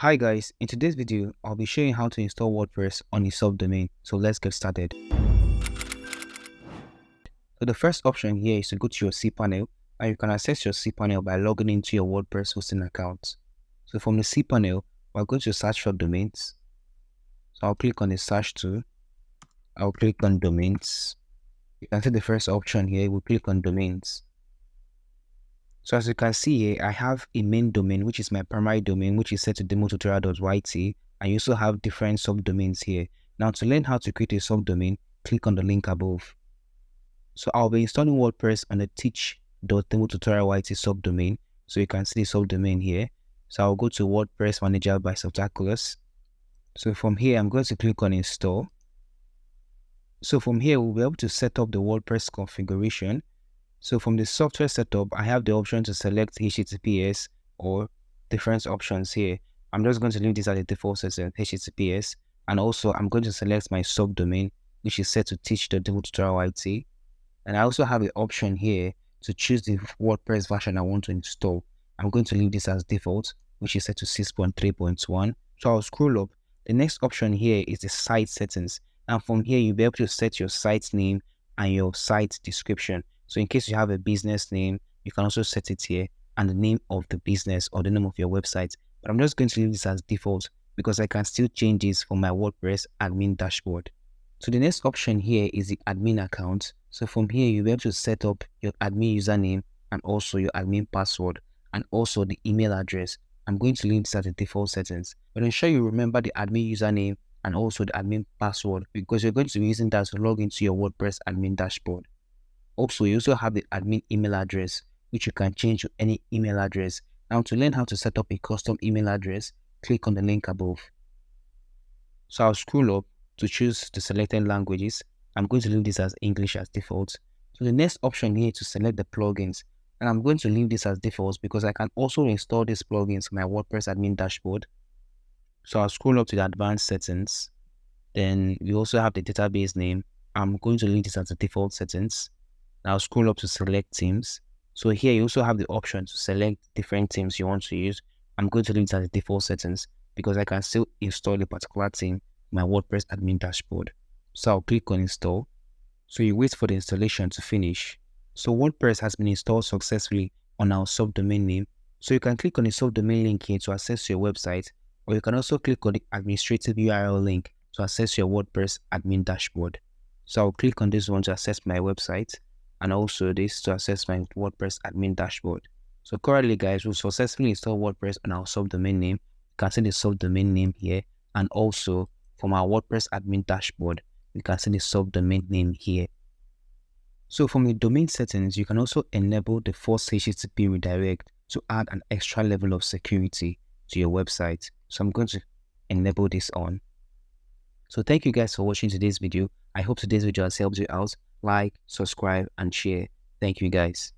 Hi guys, in today's video, I'll be showing how to install WordPress on a subdomain. So let's get started. So the first option here is to go to your cPanel, and you can access your cPanel by logging into your WordPress hosting account. So from the cPanel, we're going to search for domains. So I'll click on the search tool. I'll click on domains. You can see the first option here, we'll click on domains. So as you can see here, I have a main domain, which is my primary domain, which is set to demotutorial.yt. And you also have different subdomains here. Now to learn how to create a subdomain, click on the link above. So I'll be installing WordPress on the teach.demotutorial.yt subdomain. So you can see the subdomain here. So I'll go to WordPress Manager by Subtaculous. So from here, I'm going to click on install. So from here, we'll be able to set up the WordPress configuration. So from the software setup, I have the option to select HTTPS or different options here. I'm just going to leave this as a default setting, HTTPS. And also I'm going to select my subdomain, which is set to teach.demotutorial.yt. And I also have the option here to choose the WordPress version I want to install. I'm going to leave this as default, which is set to 6.3.1. So I'll scroll up. The next option here is the site settings. And from here, you'll be able to set your site name and your site description. So in case you have a business name, you can also set it here and the name of the business or the name of your website. But I'm just going to leave this as default because I can still change this for my WordPress admin dashboard. So the next option here is the admin account. So from here, you'll be able to set up your admin username and also your admin password and also the email address. I'm going to leave this as the default settings, but ensure you remember the admin username and also the admin password because you're going to be using that to log into your WordPress admin dashboard. Also, you also have the admin email address, which you can change to any email address. Now, to learn how to set up a custom email address, click on the link above. So I'll scroll up to choose the selected languages. I'm going to leave this as English as default. So the next option here is to select the plugins. And I'm going to leave this as default because I can also install these plugins to my WordPress admin dashboard. So I'll scroll up to the advanced settings. Then we also have the database name. I'm going to leave this as the default settings. Now scroll up to select themes. So here you also have the option to select different themes you want to use. I'm going to leave it as the default settings because I can still install a particular theme in my WordPress admin dashboard. So I'll click on install. So you wait for the installation to finish. So WordPress has been installed successfully on our subdomain name. So you can click on the subdomain link here to access your website, or you can also click on the administrative URL link to access your WordPress admin dashboard. So I'll click on this one to access my website, and also this to access my WordPress admin dashboard. So currently guys, we've successfully installed WordPress on our subdomain name. You can see the subdomain name here, and also from our WordPress admin dashboard, you can see the subdomain name here. So from the domain settings, you can also enable the force HTTP redirect to add an extra level of security to your website. So I'm going to enable this on. So thank you guys for watching today's video. I hope today's video has helped you out. Like, subscribe, and share. Thank you guys.